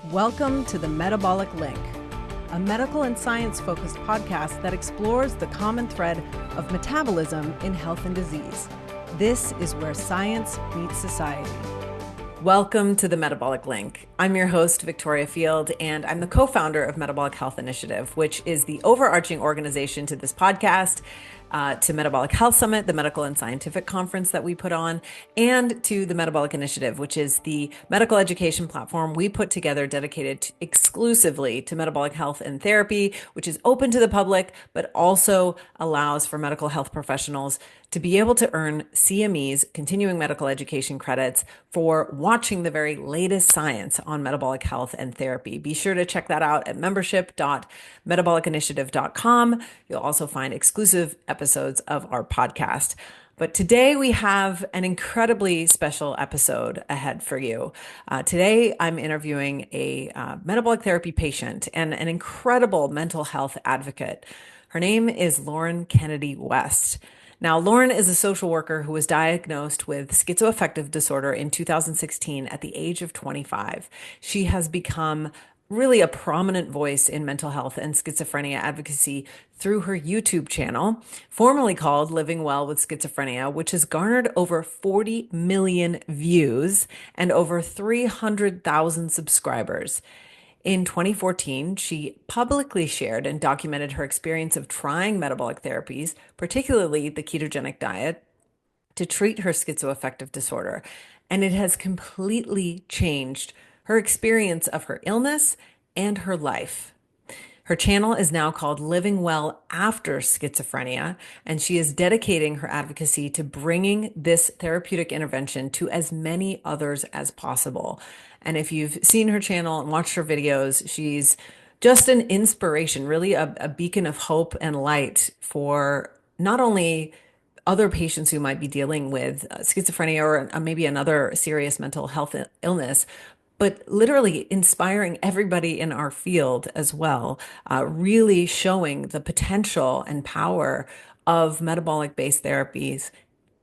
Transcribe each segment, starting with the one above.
Welcome to the Metabolic Link, a medical and science-focused podcast that explores the common thread of metabolism in health and disease. This is where science meets society. Welcome to the Metabolic Link. I'm your host, Victoria Field, and I'm the co-founder of Metabolic Health Initiative, which is the overarching organization to this podcast, to Metabolic Health Summit, the medical and scientific conference that we put on, and to the Metabolic Initiative, which is the medical education platform we put together dedicated exclusively to metabolic health and therapy, which is open to the public, but also allows for medical health professionals to be able to earn CMEs, continuing medical education credits, for watching the very latest science on metabolic health and therapy. Be sure to check that out at membership.metabolicinitiative.com. You'll also find exclusive episodes of our podcast. But today we have an incredibly special episode ahead for you. Today I'm interviewing a metabolic therapy patient and an incredible mental health advocate. Her name is Lauren Kennedy West. Now, Lauren is a social worker who was diagnosed with schizoaffective disorder in 2016 at the age of 25. She has become really a prominent voice in mental health and schizophrenia advocacy through her YouTube channel, formerly called Living Well with Schizophrenia, which has garnered over 40 million views and over 300,000 subscribers. In 2014, she publicly shared and documented her experience of trying metabolic therapies, particularly the ketogenic diet, to treat her schizoaffective disorder. And it has completely changed her experience of her illness and her life. Her channel is now called Living Well After Schizophrenia, and she is dedicating her advocacy to bringing this therapeutic intervention to as many others as possible. And if you've seen her channel and watched her videos, she's just an inspiration, really a beacon of hope and light for not only other patients who might be dealing with schizophrenia or maybe another serious mental health illness, but literally inspiring everybody in our field as well, really showing the potential and power of metabolic-based therapies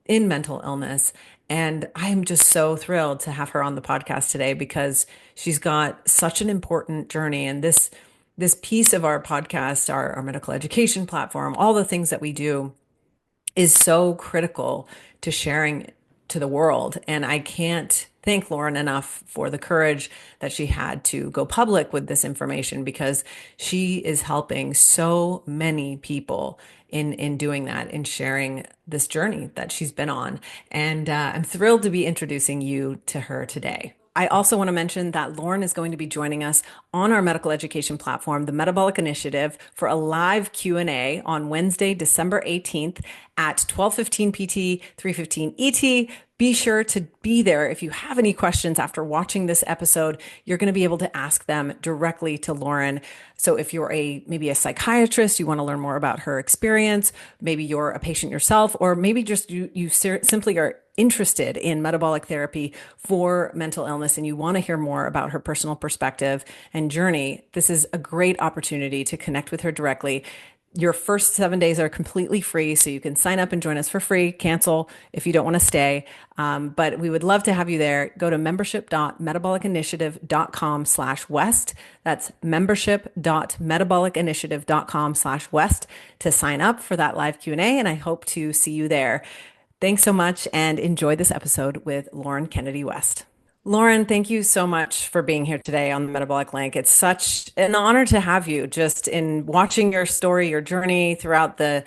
in mental illness. And I am just so thrilled to have her on the podcast today because she's got such an important journey. And this piece of our podcast, our medical education platform, all the things that we do is so critical to sharing to the world. And I can't thank Lauren enough for the courage that she had to go public with this information, because she is helping so many people in doing that, in sharing this journey that she's been on. And I'm thrilled to be introducing you to her today. I also want to mention that Lauren is going to be joining us on our medical education platform, the Metabolic Initiative, for a live Q&A on Wednesday, December 18th at 12:15 PT, 3:15 ET. Be sure to be there. If you have any questions after watching this episode, you're going to be able to ask them directly to Lauren. So if you're maybe a psychiatrist, you want to learn more about her experience, maybe you're a patient yourself, or maybe just you simply are interested in metabolic therapy for mental illness and you want to hear more about her personal perspective and journey, this is a great opportunity to connect with her directly. Your first 7 days are completely free, so you can sign up and join us for free, cancel if you don't want to stay. But we would love to have you there. Go to membership.metabolicinitiative.com/west. That's membership.metabolicinitiative.com/west to sign up for that live Q&A, and I hope to see you there. Thanks so much, and enjoy this episode with Lauren Kennedy West. Lauren, thank you so much for being here today on the Metabolic Link. It's such an honor to have you, just in watching your story, your journey throughout the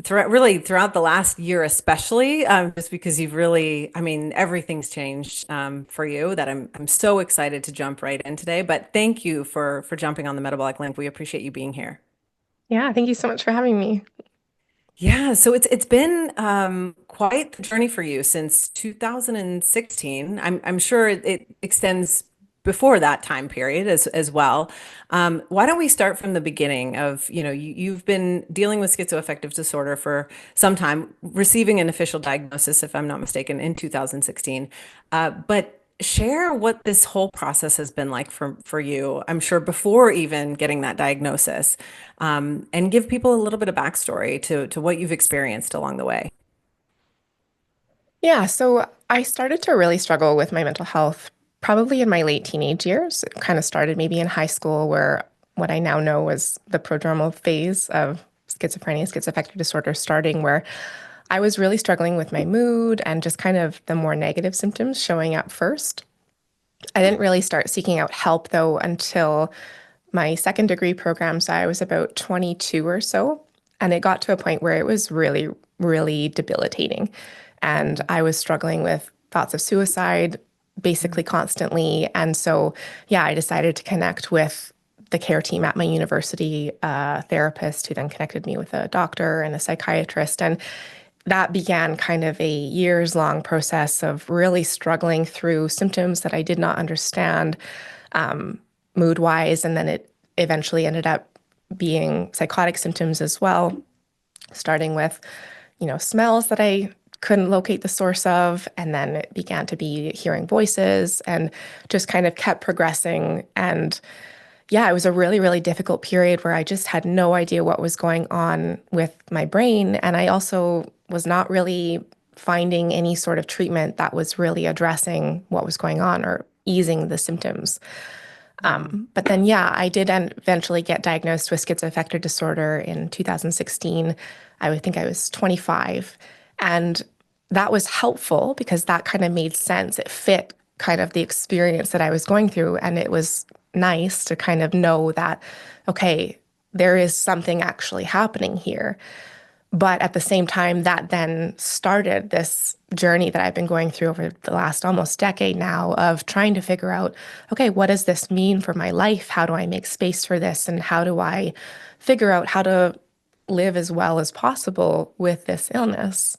last year, especially, just because you've really, everything's changed for you, that I'm so excited to jump right in today. But thank you for jumping on the Metabolic Link. We appreciate you being here. Yeah, thank you so much for having me. Yeah, so it's been quite the journey for you since 2016. I'm sure it extends before that time period as well. Why don't we start from the beginning of, you've been dealing with schizoaffective disorder for some time, receiving an official diagnosis, if I'm not mistaken, in 2016. But share what this whole process has been like for you, I'm sure before even getting that diagnosis, and give people a little bit of backstory to what you've experienced along the way. Yeah, so I started to really struggle with my mental health Probably in my late teenage years. It kind of started maybe in high school, where what I now know is the prodromal phase of schizophrenia, schizoaffective disorder starting, where I was really struggling with my mood and just kind of the more negative symptoms showing up first. I didn't really start seeking out help though until my second degree program. So I was about 22 or so. And it got to a point where it was really, really debilitating. And I was struggling with thoughts of suicide basically constantly. And so, yeah, I decided to connect with the care team at my university, a therapist who then connected me with a doctor and a psychiatrist. And that began kind of a years long process of really struggling through symptoms that I did not understand, mood wise. And then it eventually ended up being psychotic symptoms as well, starting with, smells that I couldn't locate the source of. And then it began to be hearing voices and just kind of kept progressing. And yeah, it was a really, really difficult period where I just had no idea what was going on with my brain. And I also was not really finding any sort of treatment that was really addressing what was going on or easing the symptoms. But then, yeah, I did eventually get diagnosed with schizoaffective disorder in 2016. I would think I was 25. And that was helpful because that kind of made sense. It fit kind of the experience that I was going through. And it was nice to kind of know that, okay, there is something actually happening here. But at the same time, that then started this journey that I've been going through over the last almost decade now of trying to figure out, okay, what does this mean for my life? How do I make space for this? And how do I figure out how to live as well as possible with this illness?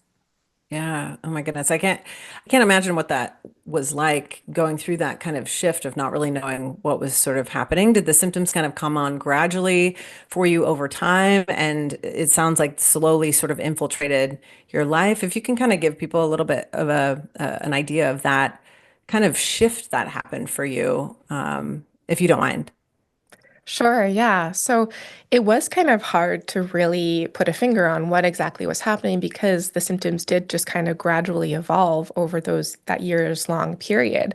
Yeah. Oh my goodness. I can't imagine what that was like going through that kind of shift of not really knowing what was sort of happening. Did the symptoms kind of come on gradually for you over time? And it sounds like slowly sort of infiltrated your life. If you can kind of give people a little bit of an idea of that kind of shift that happened for you, if you don't mind. Sure, yeah. So it was kind of hard to really put a finger on what exactly was happening because the symptoms did just kind of gradually evolve over that years long period.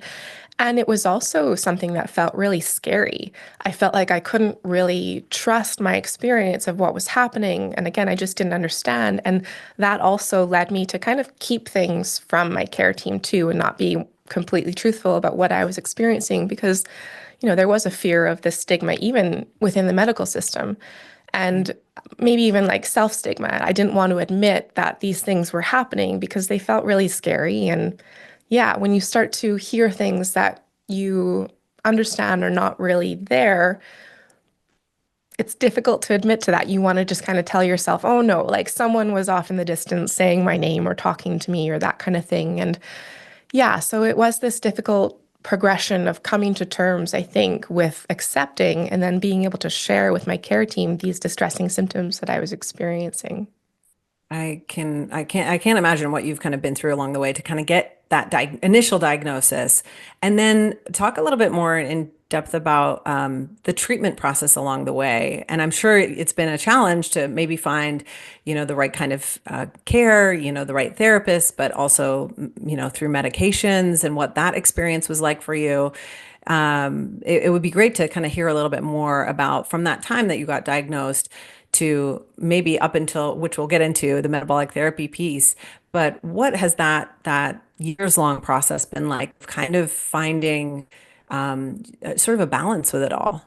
And it was also something that felt really scary. I felt like I couldn't really trust my experience of what was happening. And again, I just didn't understand. And that also led me to kind of keep things from my care team too and not be completely truthful about what I was experiencing because there was a fear of this stigma even within the medical system and maybe even like self stigma. I didn't want to admit that these things were happening because they felt really scary. And yeah, when you start to hear things that you understand are not really there, it's difficult to admit to that. You want to just kind of tell yourself, oh no, like someone was off in the distance saying my name or talking to me or that kind of thing. And yeah, so it was this difficult progression of coming to terms, I think, with accepting and then being able to share with my care team these distressing symptoms that I was experiencing. I can't imagine what you've kind of been through along the way to kind of get that initial diagnosis, and then talk a little bit more in depth about the treatment process along the way. And I'm sure it's been a challenge to maybe find, the right kind of care, the right therapist, but also, through medications and what that experience was like for you. It would be great to kind of hear a little bit more about from that time that you got diagnosed to maybe up until which we'll get into the metabolic therapy piece. But what has that years long process been like, kind of finding sort of a balance with it all?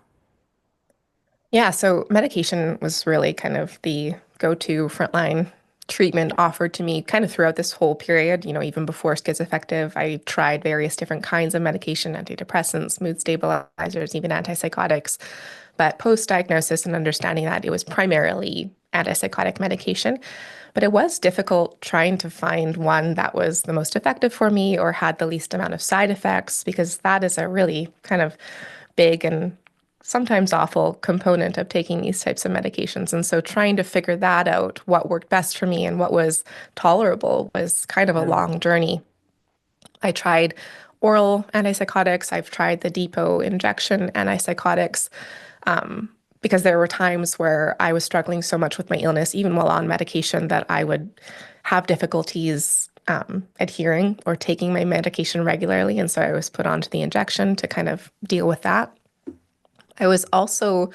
Yeah, so medication was really kind of the go-to frontline treatment offered to me kind of throughout this whole period. Even before schizoaffective, I tried various different kinds of medication, antidepressants, mood stabilizers, even antipsychotics. But post-diagnosis and understanding that it was primarily antipsychotic medication. But it was difficult trying to find one that was the most effective for me or had the least amount of side effects, because that is a really kind of big and sometimes awful component of taking these types of medications. And so trying to figure that out, what worked best for me and what was tolerable, was kind of a Yeah. long journey. I tried oral antipsychotics, I've tried the depot injection antipsychotics, because there were times where I was struggling so much with my illness, even while on medication, that I would have difficulties adhering or taking my medication regularly. And so I was put onto the injection to kind of deal with that. I was also,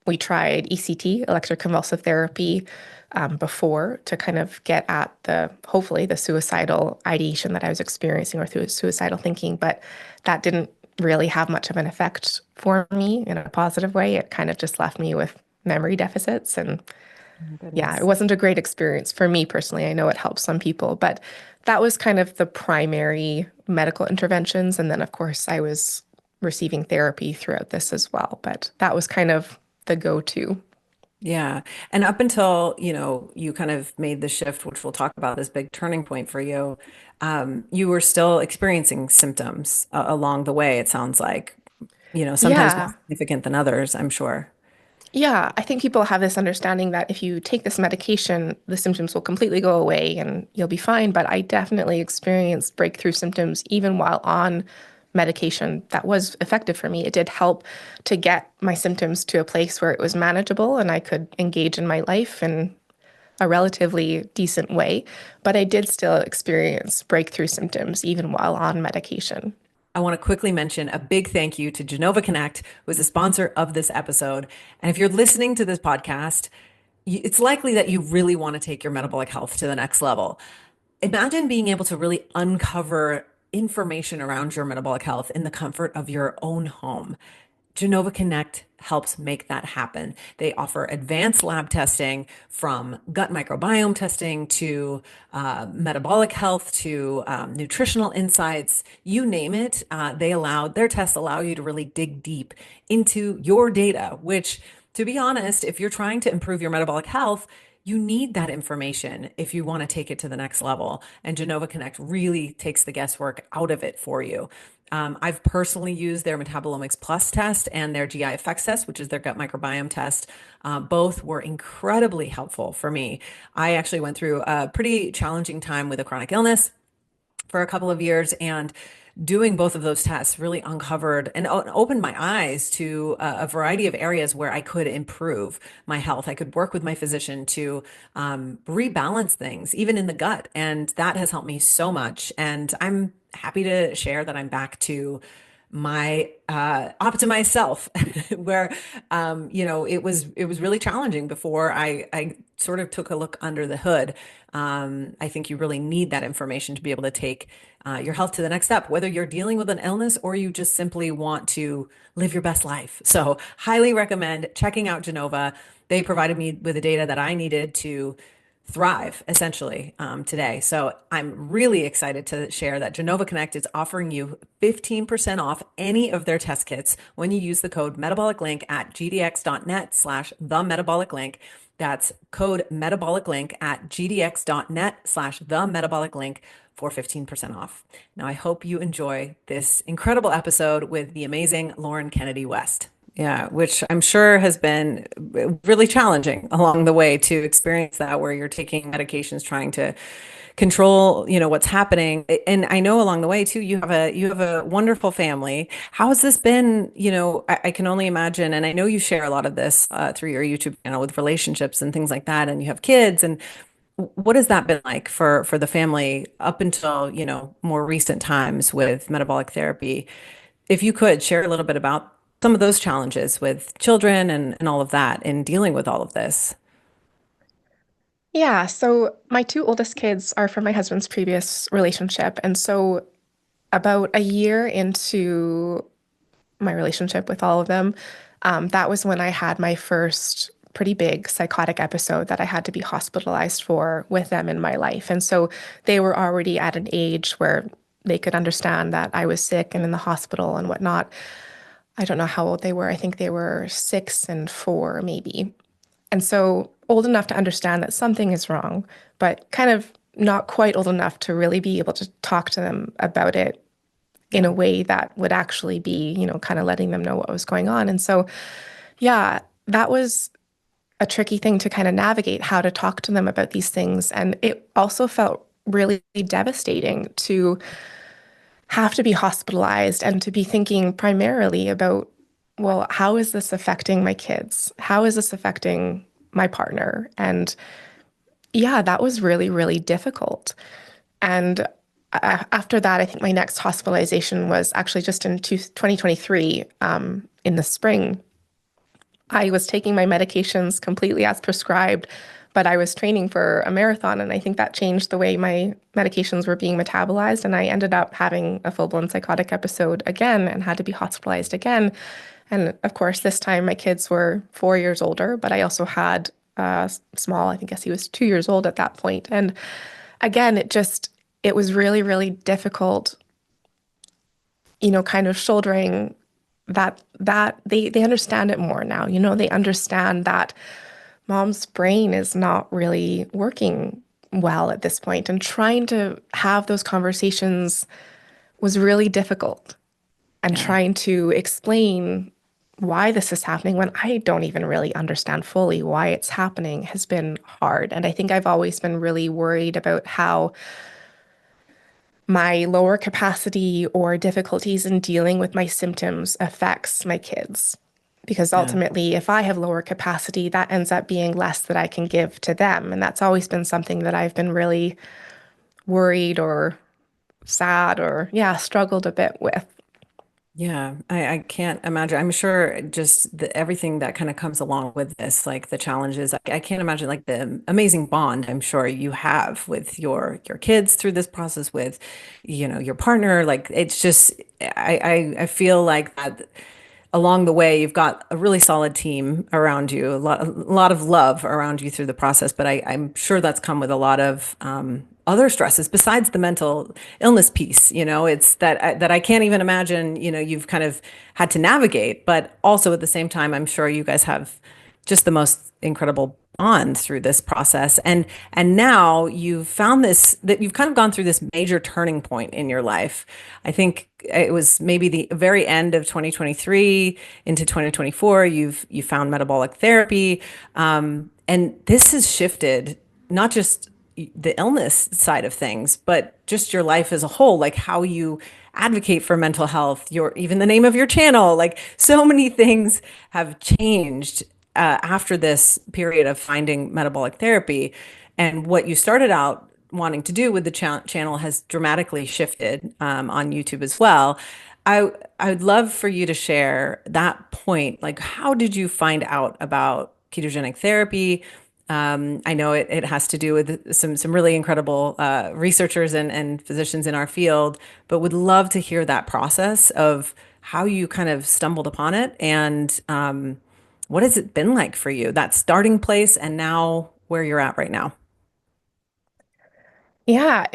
we tried ECT, electroconvulsive therapy, before to kind of get at hopefully the suicidal ideation that I was experiencing or through suicidal thinking, but that didn't really have much of an effect for me in a positive way. It kind of just left me with memory deficits. And Oh my yeah, it goodness. wasn't a great experience for me personally. I know it helps some people, but that was kind of the primary medical interventions. And then, of course, I was receiving therapy throughout this as well. But that was kind of the go-to. Yeah. And up until, you kind of made the shift, which we'll talk about, this big turning point for you, you were still experiencing symptoms along the way, it sounds like, sometimes more Yeah. significant than others, I'm sure. Yeah, I think people have this understanding that if you take this medication, the symptoms will completely go away and you'll be fine. But I definitely experienced breakthrough symptoms even while on medication that was effective for me. It did help to get my symptoms to a place where it was manageable and I could engage in my life in a relatively decent way. But I did still experience breakthrough symptoms even while on medication. I want to quickly mention a big thank you to Genova Connect, who is the sponsor of this episode. And if you're listening to this podcast, it's likely that you really want to take your metabolic health to the next level. Imagine being able to really uncover information around your metabolic health in the comfort of your own home. Genova Connect helps make that happen. They offer advanced lab testing from gut microbiome testing to metabolic health to nutritional insights, you name it. Their tests allow you to really dig deep into your data, which, to be honest, if you're trying to improve your metabolic health, you need that information if you want to take it to the next level. And Genova Connect really takes the guesswork out of it for you. I've personally used their Metabolomics Plus test and their GI effects test, which is their gut microbiome test. Both were incredibly helpful for me. I actually went through a pretty challenging time with a chronic illness for a couple of years, and doing both of those tests really uncovered and opened my eyes to a variety of areas where I could improve my health. I could work with my physician to rebalance things, even in the gut. And that has helped me so much. And I'm happy to share that I'm back to my optimized self where it was really challenging before I sort of took a look under the hood. I think you really need that information to be able to take your health to the next step, whether you're dealing with an illness or you just simply want to live your best life. So highly recommend checking out Genova. They provided me with the data that I needed to thrive essentially today. So I'm really excited to share that Genova Connect is offering you 15% off any of their test kits when you use the code Metabolic Link at gdx.net/the Metabolic Link. That's code Metabolic Link at gdx.net/the Metabolic Link for 15% off. Now, I hope you enjoy this incredible episode with the amazing Lauren Kennedy West. Yeah, which I'm sure has been really challenging along the way to experience that, where you're taking medications trying to control, what's happening. And I know along the way too, you have a wonderful family. How has this been? I can only imagine, and I know you share a lot of this through your YouTube channel with relationships and things like that, and you have kids. And what has that been like for the family up until, more recent times with metabolic therapy? If you could share a little bit about some of those challenges with children and all of that in dealing with all of this. Yeah, so my two oldest kids are from my husband's previous relationship. And so about a year into my relationship with all of them, that was when I had my first pretty big psychotic episode that I had to be hospitalized for with them in my life. And so they were already at an age where they could understand that I was sick and in the hospital and whatnot. I don't know how old they were. I think they were 6 and 4, maybe. And so old enough to understand that something is wrong, but kind of not quite old enough to really be able to talk to them about it in Yeah. a way that would actually be, kind of letting them know what was going on. And so, yeah, that was a tricky thing to kind of navigate how to talk to them about these things. And it also felt really devastating to have to be hospitalized and to be thinking primarily about, well, how is this affecting my kids? How is this affecting my partner? And yeah, that was really, really difficult. And after that, I think my next hospitalization was actually just in 2023, in the spring. I was taking my medications completely as prescribed, but I was training for a marathon, and I think that changed the way my medications were being metabolized. And I ended up having a full-blown psychotic episode again and had to be hospitalized again. And of course, this time my kids were 4 years older, but I also had small, I think, guess he was 2 years old at that point. And again, it was really, really difficult, kind of shouldering that they understand it more now. They understand that mom's brain is not really working well at this point, and trying to have those conversations was really difficult, and Yeah. trying to explain why this is happening when I don't even really understand fully why it's happening has been hard. And I think I've always been really worried about how my lower capacity or difficulties in dealing with my symptoms affects my kids. Because Yeah. ultimately, if I have lower capacity, that ends up being less that I can give to them. And that's always been something that I've been really worried or sad or, yeah, struggled a bit with. Yeah, I can't imagine. I'm sure just everything that kind of comes along with this, like the challenges. I can't imagine like the amazing bond I'm sure you have with your kids through this process, with, your partner. Like it's just, I feel like that along the way, you've got a really solid team around you, a lot of love around you through the process. But I'm sure that's come with a lot of other stresses besides the mental illness piece. It's that I can't even imagine. You've kind of had to navigate, but also at the same time, I'm sure you guys have just the most incredible bond through this process. And now you've found this, that you've kind of gone through this major turning point in your life. I think it was maybe the very end of 2023 into 2024. You found metabolic therapy, and this has shifted not just the illness side of things, but just your life as a whole, like how you advocate for mental health, even the name of your channel. Like so many things have changed after this period of finding metabolic therapy. And what you started out wanting to do with the channel has dramatically shifted on YouTube as well. I would love for you to share that point. Like, how did you find out about ketogenic therapy? I know it has to do with some really incredible researchers and physicians in our field, but would love to hear that process of how you kind of stumbled upon it, and what has it been like for you, that starting place, and now where you're at right now? Yeah,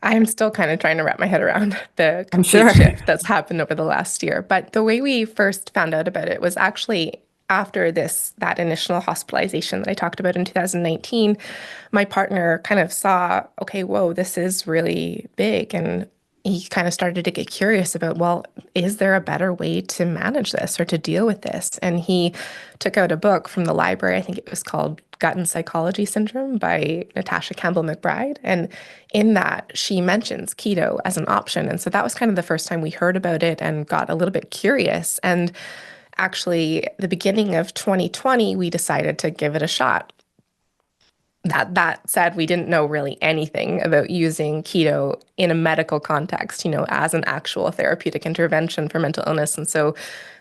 I'm still kind of trying to wrap my head around the I'm complete sure. shift that's happened over the last year. But the way we first found out about it was actually after that initial hospitalization that I talked about in 2019. My partner kind of saw, okay, whoa, this is really big. And he kind of started to get curious about, well, is there a better way to manage this or to deal with this? And he took out a book from the library. I think it was called Gut and Psychology Syndrome by Natasha Campbell McBride. And in that, she mentions keto as an option. And so that was kind of the first time we heard about it and got a little bit curious. And actually, the beginning of 2020, we decided to give it a shot. That said, we didn't know really anything about using keto in a medical context, as an actual therapeutic intervention for mental illness. And so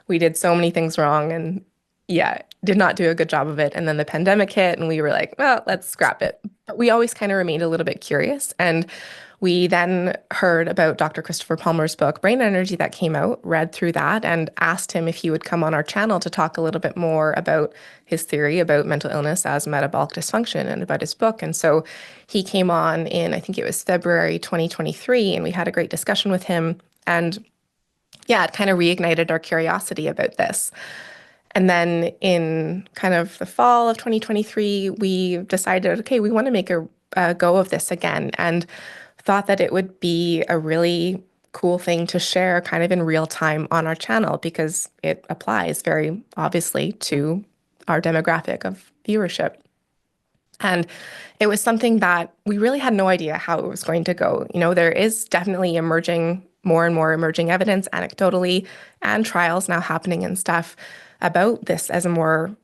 we did so many things wrong, and yeah, did not do a good job of it. And then the pandemic hit and we were like, well, let's scrap it. But we always kind of remained a little bit curious. And we then heard about Dr. Christopher Palmer's book, Brain Energy, that came out, read through that, and asked him if he would come on our channel to talk a little bit more about his theory about mental illness as metabolic dysfunction and about his book. And so he came on in, I think it was February 2023, and we had a great discussion with him. And yeah, it kind of reignited our curiosity about this. And then in kind of the fall of 2023, we decided, okay, we want to make a go of this again, and thought that it would be a really cool thing to share kind of in real time on our channel because it applies very obviously to our demographic of viewership. And it was something that we really had no idea how it was going to go. There is definitely more and more emerging evidence anecdotally and trials now happening and stuff about this as a more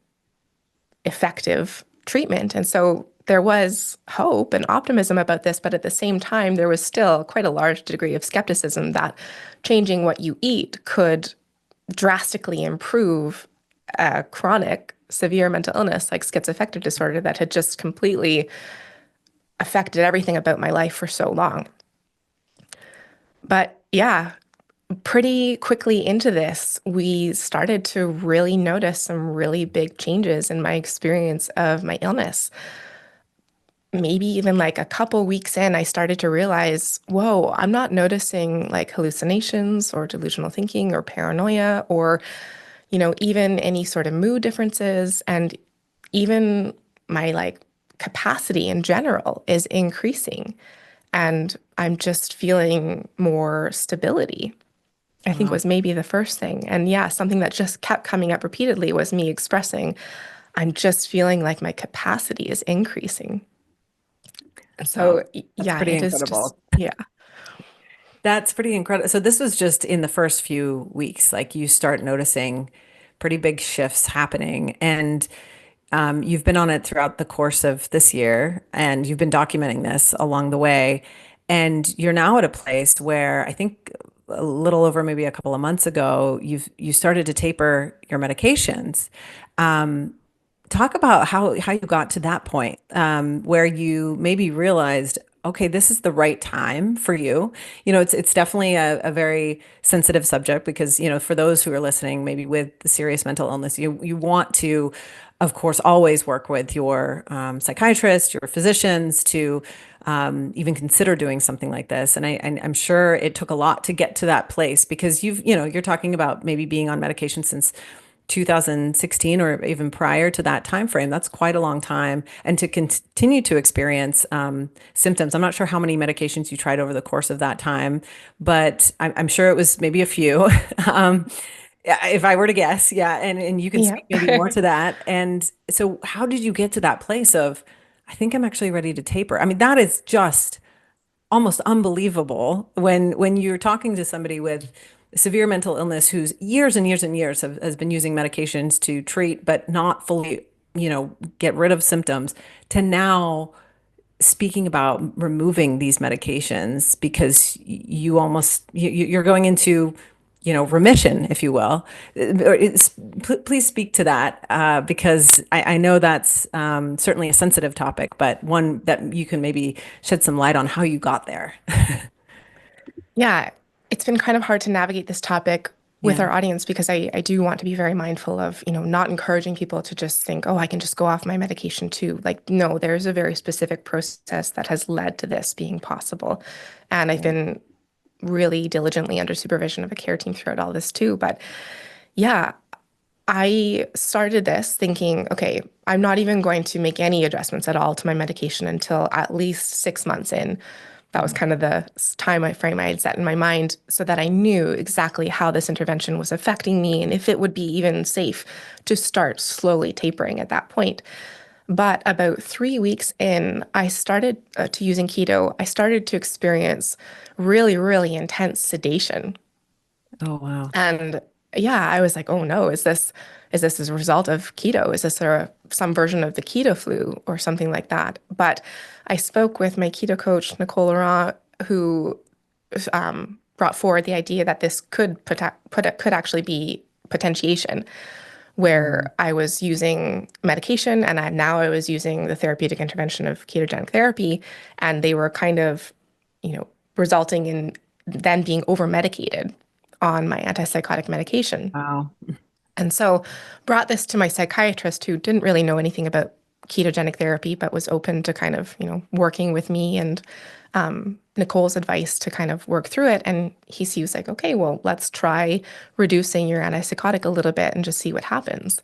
effective treatment. And so there was hope and optimism about this, but at the same time, there was still quite a large degree of skepticism that changing what you eat could drastically improve a chronic, severe mental illness like schizoaffective disorder that had just completely affected everything about my life for so long. But yeah, pretty quickly into this, we started to really notice some really big changes in my experience of my illness. Maybe even like a couple weeks in, I started to realize, whoa, I'm not noticing like hallucinations or delusional thinking or paranoia or, even any sort of mood differences. And even my like capacity in general is increasing. And I'm just feeling more stability. I think Wow. was maybe the first thing. And yeah, something that just kept coming up repeatedly was me expressing, I'm just feeling like my capacity is increasing. And Wow. so, That's yeah, pretty it is just, incredible. yeah. That's pretty incredible. So this was just in the first few weeks, like you start noticing pretty big shifts happening. And you've been on it throughout the course of this year, and you've been documenting this along the way. And you're now at a place where I think a little over maybe a couple of months ago, you started to taper your medications. Talk about how you got to that point, where you maybe realized, okay, this is the right time for you. It's definitely a very sensitive subject because, for those who are listening, maybe with the serious mental illness, you want to, of course, always work with your psychiatrist, your physicians to even consider doing something like this. I'm sure it took a lot to get to that place because you're talking about maybe being on medication since 2016 or even prior to that time frame. That's quite a long time, and to continue to experience symptoms. I'm not sure how many medications you tried over the course of that time, but I'm sure it was maybe a few. um, if I were to guess, yeah, and you can Yeah. speak maybe more to that. And so, how did you get to that place of, I think I'm actually ready to taper? I mean, that is just almost unbelievable when you're talking to somebody with severe mental illness who's years and years and years has been using medications to treat but not fully, get rid of symptoms, to now speaking about removing these medications because you're going into, remission, if you will. Please speak to that because I know that's certainly a sensitive topic, but one that you can maybe shed some light on how you got there. Yeah, it's been kind of hard to navigate this topic with Yeah. our audience because I do want to be very mindful of, not encouraging people to just think, oh, I can just go off my medication too. Like, no, there's a very specific process that has led to this being possible. And I've Yeah. been really diligently under supervision of a care team throughout all this too. But yeah, I started this thinking, okay, I'm not even going to make any adjustments at all to my medication until at least 6 months in. That was kind of the time frame I had set in my mind so that I knew exactly how this intervention was affecting me and if it would be even safe to start slowly tapering at that point. But about 3 weeks in, I started to using keto. I started to experience really, really intense sedation. Oh, wow. And yeah, I was like, oh no, is this as a result of keto? Is this some version of the keto flu or something like that? But I spoke with my keto coach, Nicole Laurent, who brought forward the idea that this could actually be potentiation, Mm. where I was using medication and now I was using the therapeutic intervention of ketogenic therapy, and they were kind of, resulting in then being over medicated on my antipsychotic medication. Wow. And so brought this to my psychiatrist who didn't really know anything about ketogenic therapy, but was open to kind of, working with me and Nicole's advice to kind of work through it. And he was like, okay, well, let's try reducing your antipsychotic a little bit and just see what happens.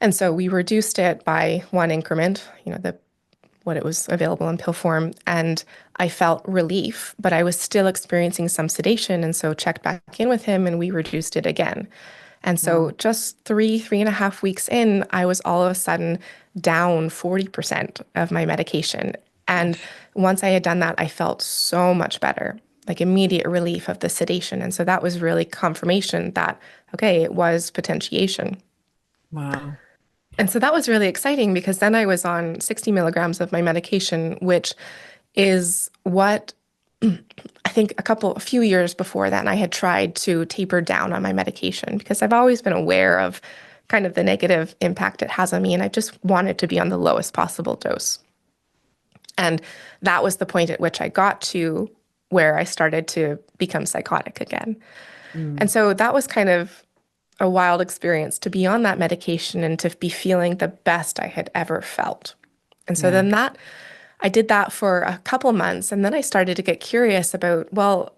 And so we reduced it by one increment, what it was available in pill form. And I felt relief, but I was still experiencing some sedation. And so checked back in with him and we reduced it again. And so Wow. just 3.5 weeks in, I was all of a sudden down 40% of my medication. And once I had done that, I felt so much better, like immediate relief of the sedation. And so that was really confirmation that, okay, it was potentiation. Wow. And so that was really exciting because then I was on 60 milligrams of my medication, which is what I think a few years before then, I had tried to taper down on my medication because I've always been aware of kind of the negative impact it has on me. And I just wanted to be on the lowest possible dose. And that was the point at which I got to where I started to become psychotic again. Mm, And so that was kind of a wild experience to be on that medication and to be feeling the best I had ever felt. And so yeah. then I did that for a couple months. And then I started to get curious about, well,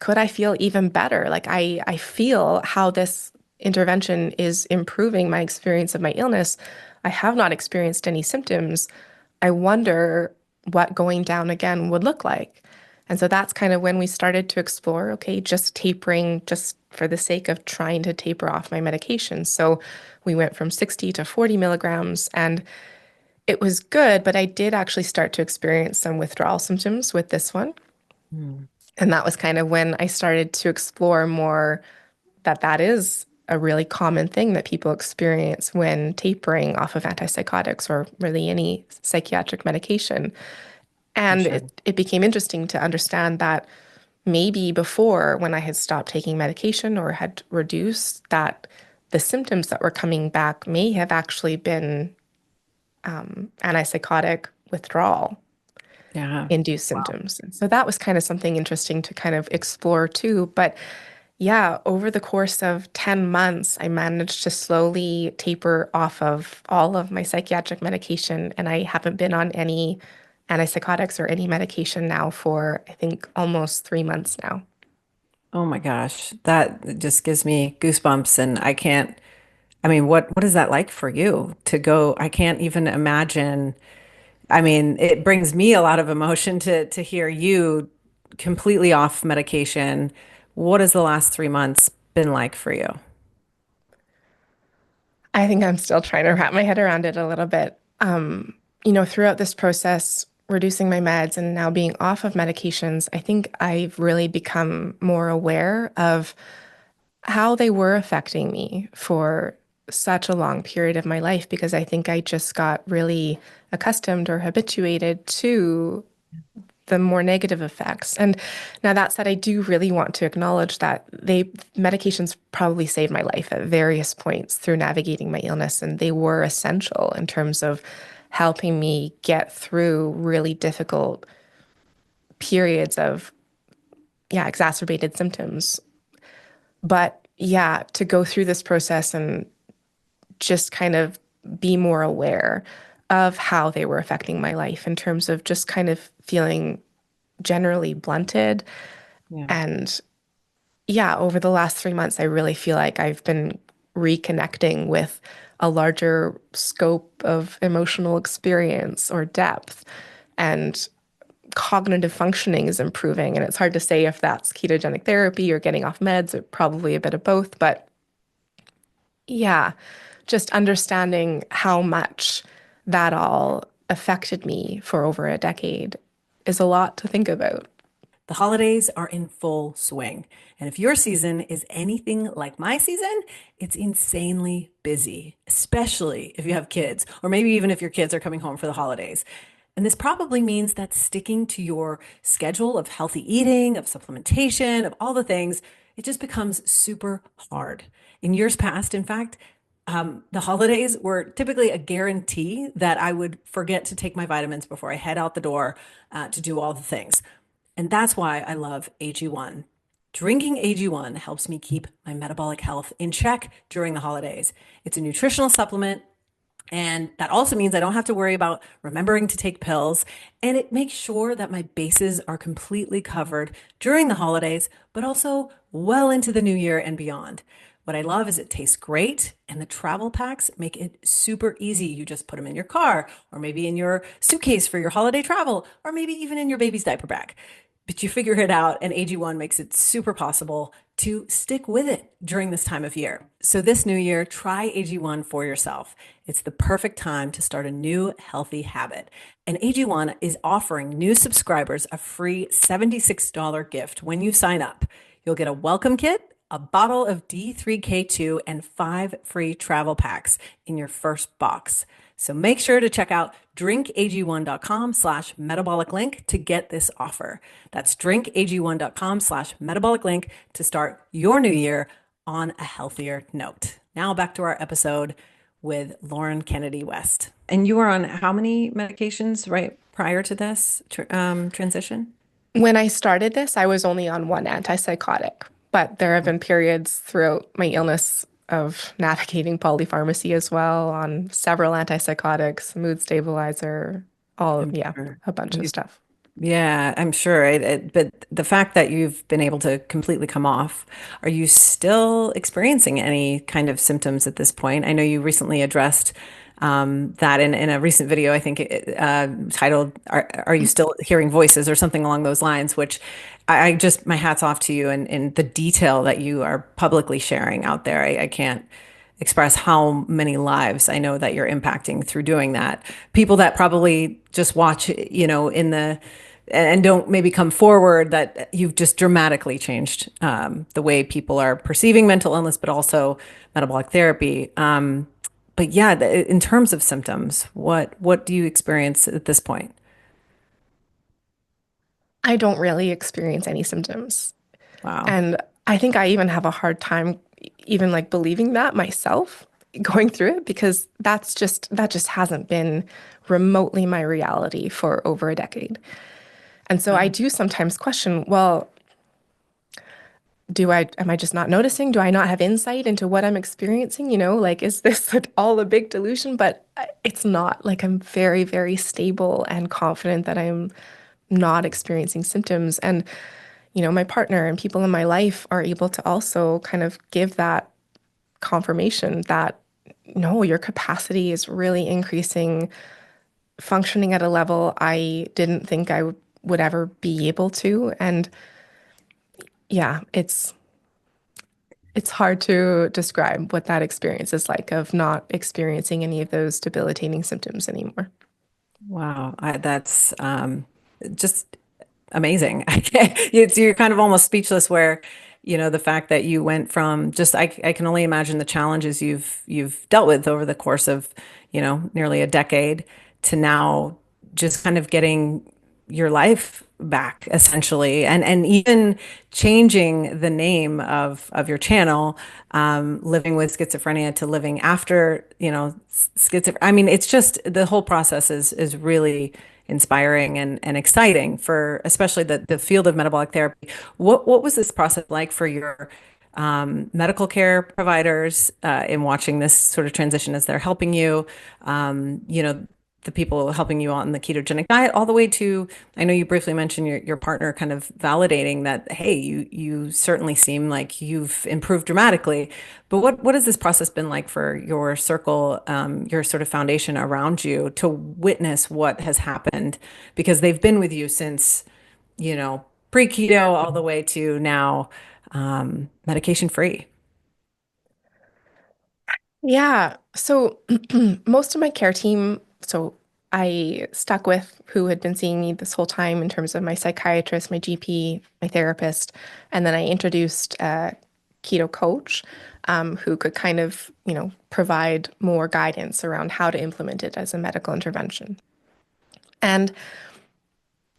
could I feel even better? Like I feel how this intervention is improving my experience of my illness. I have not experienced any symptoms. I wonder what going down again would look like. And so that's kind of when we started to explore, okay, just tapering just for the sake of trying to taper off my medication. So we went from 60 to 40 milligrams and it was good, but I did actually start to experience some withdrawal symptoms with this one. Mm, And that was kind of when I started to explore more that that is a really common thing that people experience when tapering off of antipsychotics or really any psychiatric medication. for And sure. it became interesting to understand that maybe before, when I had stopped taking medication or had reduced, that the symptoms that were coming back may have actually been antipsychotic withdrawal Yeah. induced Wow. symptoms. And so that was kind of something interesting to kind of explore too. But yeah, over the course of 10 months, I managed to slowly taper off of all of my psychiatric medication, and I haven't been on any antipsychotics or any medication now for, I think, almost 3 months now. Oh my gosh. That just gives me goosebumps and I can't, I mean, what is that like for you to go? I can't even imagine. I mean, it brings me a lot of emotion to hear you completely off medication. What has the last 3 months been like for you? I think I'm still trying to wrap my head around it a little bit. Throughout this process, reducing my meds and now being off of medications, I think I've really become more aware of how they were affecting me for such a long period of my life because I think I just got really accustomed or habituated to the more negative effects. And now that said, I do really want to acknowledge that medications probably saved my life at various points through navigating my illness, and they were essential in terms of helping me get through really difficult periods of exacerbated symptoms. But yeah, to go through this process and just kind of be more aware of how they were affecting my life in terms of just kind of feeling generally blunted. Yeah. And yeah, over the last 3 months, I really feel like I've been reconnecting with a larger scope of emotional experience or depth. And cognitive functioning is improving. And it's hard to say if that's ketogenic therapy or getting off meds, or probably a bit of both. But yeah, just understanding how much that all affected me for over a decade is a lot to think about. The holidays are in full swing. And if your season is anything like my season, it's insanely busy, especially if you have kids, or maybe even if your kids are coming home for the holidays. And this probably means that sticking to your schedule of healthy eating, of supplementation, of all the things, it just becomes super hard. In years past, in fact, the holidays were typically a guarantee that I would forget to take my vitamins before I head out the door to do all the things. And that's why I love AG1. Drinking AG1 helps me keep my metabolic health in check during the holidays. It's a nutritional supplement, and that also means I don't have to worry about remembering to take pills. And it makes sure that my bases are completely covered during the holidays, but also well into the new year and beyond. What I love is it tastes great, and the travel packs make it super easy. You just put them in your car, or maybe in your suitcase for your holiday travel, or maybe even in your baby's diaper bag. But you figure it out, and AG1 makes it super possible to stick with it during this time of year. So, this new year, try AG1 for yourself. It's the perfect time to start a new healthy habit. And AG1 is offering new subscribers a free $76 gift when you sign up. You'll get a welcome kit, a bottle of D3K2 and 5 free travel packs in your first box. So make sure to check out drinkag1.com/metabolic link to get this offer. That's drinkag1.com/metabolic link to start your new year on a healthier note. Now back to our episode with Lauren Kennedy West. And you were on how many medications right prior to this transition? When I started this, I was only on one antipsychotic, but there have been periods throughout my illness of navigating polypharmacy as well on several antipsychotics, mood stabilizer, all, I'm yeah, sure. a bunch of stuff. Yeah, I'm sure. But the fact that you've been able to completely come off, are you still experiencing any kind of symptoms at this point? I know you recently addressed that in a recent video, I think titled, Are You Still Hearing Voices or something along those lines, which I just, my hat's off to you and the detail that you are publicly sharing out there. I can't express how many lives I know that you're impacting through doing that. People that probably just watch, in the and don't maybe come forward, that you've just dramatically changed the way people are perceiving mental illness, but also metabolic therapy. But yeah, in terms of symptoms, what do you experience at this point? I don't really experience any symptoms. Wow. And I think I even have a hard time even like believing that myself going through it because that just hasn't been remotely my reality for over a decade. And so I Wow. do sometimes question, well, am I just not noticing? Do I not have insight into what I'm experiencing? Like, is this all a big delusion? But it's not. Like, I'm very, very stable and confident that I'm not experiencing symptoms. And, my partner and people in my life are able to also kind of give that confirmation that no, your capacity is really increasing, functioning at a level I didn't think would ever be able to. And yeah, it's hard to describe what that experience is like of not experiencing any of those debilitating symptoms anymore. Wow. That's just amazing. You're kind of almost speechless where, the fact that you went from just, I can only imagine the challenges you've dealt with over the course of, nearly a decade to now just kind of getting your life back essentially and even changing the name of your channel, living with schizophrenia to living after, schizophrenia. I mean, it's just the whole process is really inspiring and exciting for especially the field of metabolic therapy. What was this process like for your medical care providers in watching this sort of transition as they're helping you, the people helping you on the ketogenic diet, all the way to, I know you briefly mentioned your partner kind of validating that, hey, you certainly seem like you've improved dramatically. But what has this process been like for your circle, your sort of foundation around you to witness what has happened? Because they've been with you since, pre-keto all the way to now, medication free. Yeah. So most of my care team, so I stuck with who had been seeing me this whole time in terms of my psychiatrist, my GP, my therapist, and then I introduced a keto coach who could kind of, provide more guidance around how to implement it as a medical intervention. And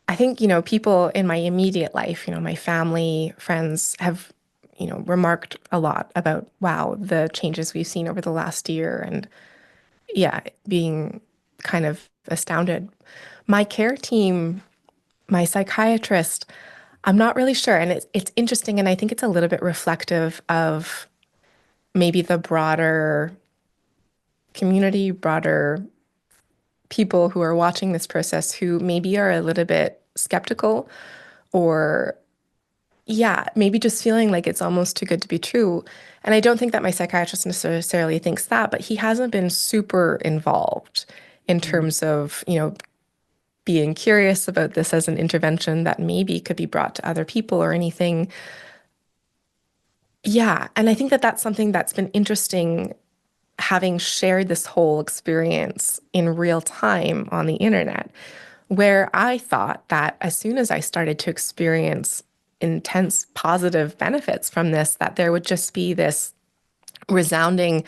I think, people in my immediate life, my family, friends have, remarked a lot about, wow, the changes we've seen over the last year and yeah, being kind of astounded. My care team, my psychiatrist, I'm not really sure. And it's interesting. And I think it's a little bit reflective of maybe the broader community, broader people who are watching this process who maybe are a little bit skeptical or yeah, maybe just feeling like it's almost too good to be true. And I don't think that my psychiatrist necessarily thinks that, but he hasn't been super involved in Mm. terms of, being curious about this as an intervention that maybe could be brought to other people or anything. Yeah, and I think that that's something that's been interesting having shared this whole experience in real time on the internet, where I thought that as soon as I started to experience intense positive benefits from this, that there would just be this resounding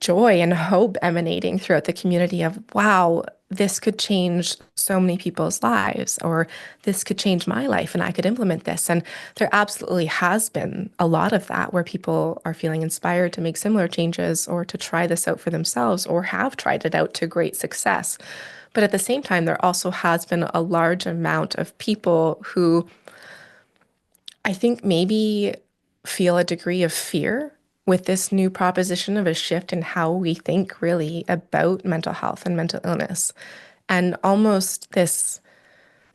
joy and hope emanating throughout the community of, wow, this could change so many people's lives, or this could change my life and I could implement this. And there absolutely has been a lot of that where people are feeling inspired to make similar changes or to try this out for themselves or have tried it out to great success. But at the same time, there also has been a large amount of people who I think maybe feel a degree of fear with this new proposition of a shift in how we think really about mental health and mental illness, and almost this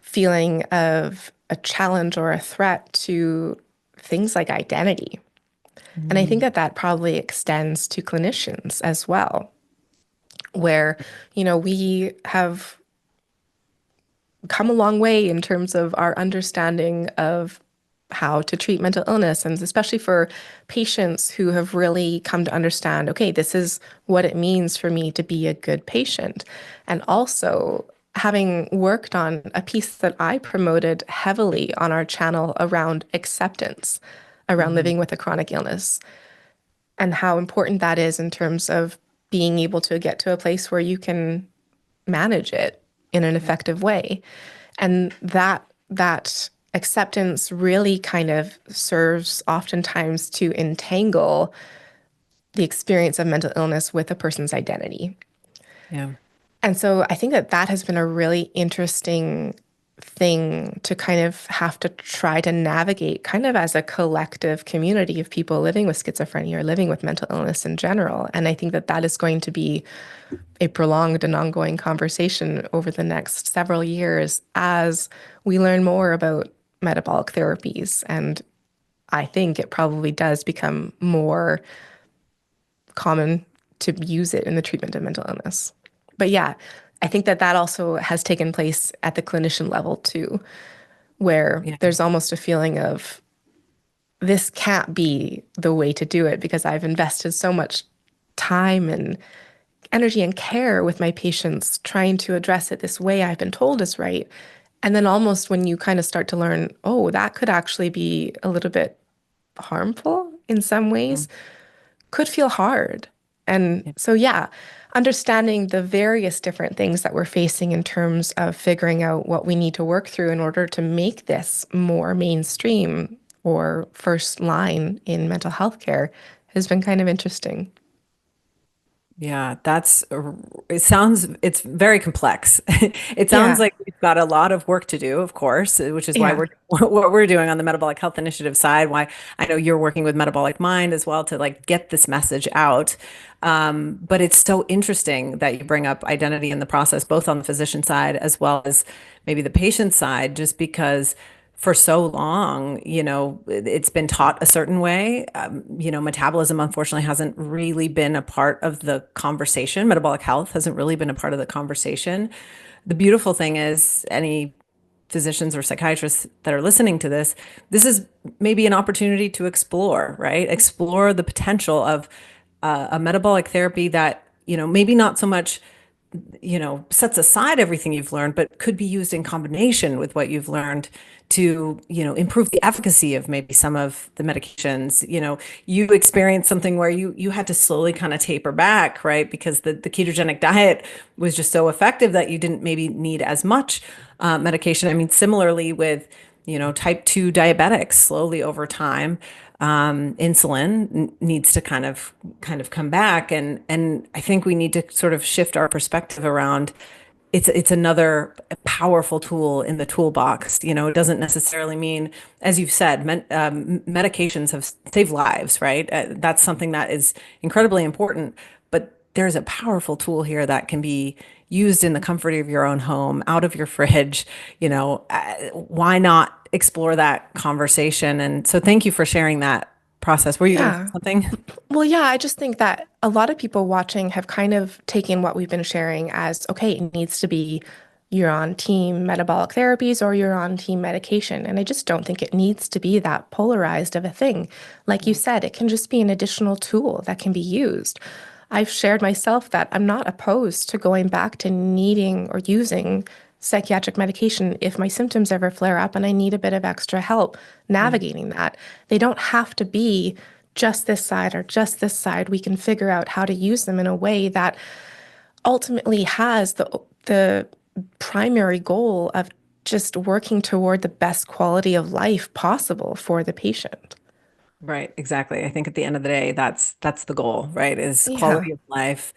feeling of a challenge or a threat to things like identity. And I think Mm. that that probably extends to clinicians as well, where, we have come a long way in terms of our understanding of how to treat mental illness, and especially for patients who have really come to understand, okay, this is what it means for me to be a good patient. And also having worked on a piece that I promoted heavily on our channel around acceptance, around Mhm. living with a chronic illness, and how important that is in terms of being able to get to a place where you can manage it in an Yeah. effective way. And that acceptance really kind of serves oftentimes to entangle the experience of mental illness with a person's identity. Yeah. And so I think that that has been a really interesting thing to kind of have to try to navigate kind of as a collective community of people living with schizophrenia or living with mental illness in general. And I think that that is going to be a prolonged and ongoing conversation over the next several years as we learn more about metabolic therapies. And I think it probably does become more common to use it in the treatment of mental illness. But yeah, I think that that also has taken place at the clinician level too, where Yeah. there's almost a feeling of this can't be the way to do it because I've invested so much time and energy and care with my patients trying to address it this way I've been told is right. And then almost when you kind of start to learn, oh, that could actually be a little bit harmful in some ways, Mm. could feel hard. And Yeah. so, yeah, understanding the various different things that we're facing in terms of figuring out what we need to work through in order to make this more mainstream or first line in mental health care has been kind of interesting. Yeah, it's very complex. It sounds Yeah. like we've got a lot of work to do, of course, which is why Yeah. we're what we're doing on the Metabolic Health Initiative side, why I know you're working with Metabolic Mind as well to like get this message out. But it's so interesting that you bring up identity in the process, both on the physician side as well as maybe the patient side, just because for so long, it's been taught a certain way. Metabolism unfortunately hasn't really been a part of the conversation. Metabolic health hasn't really been a part of the conversation. The beautiful thing is, any physicians or psychiatrists that are listening to this is maybe an opportunity to explore, right? Explore the potential of a metabolic therapy that, maybe not so much sets aside everything you've learned, but could be used in combination with what you've learned to, improve the efficacy of maybe some of the medications. You experienced something where you had to slowly kind of taper back, right? Because the ketogenic diet was just so effective that you didn't maybe need as much medication. I mean, similarly with, type 2 diabetics, slowly over time, insulin needs to kind of come back, and I think we need to sort of shift our perspective around it's another powerful tool in the toolbox. It doesn't necessarily mean, as you've said, medications have saved lives, right? That's something that is incredibly important, but there's a powerful tool here that can be used in the comfort of your own home, out of your fridge. Why not explore that conversation? And so thank you for sharing that process. Were you going to say Yeah. something? Well, yeah, I just think that a lot of people watching have kind of taken what we've been sharing as, okay, it needs to be you're on team metabolic therapies or you're on team medication. And I just don't think it needs to be that polarized of a thing. Like you Yeah. said, it can just be an additional tool that can be used. I've shared myself that I'm not opposed to going back to needing or using psychiatric medication if my symptoms ever flare up and I need a bit of extra help Yeah. navigating that. They don't have to be just this side or just this side. We can figure out how to use them in a way that ultimately has the primary goal of just working toward the best quality of life possible for the patient. Right, exactly. I think at the end of the day, that's the goal, right? Is Yeah. quality of life,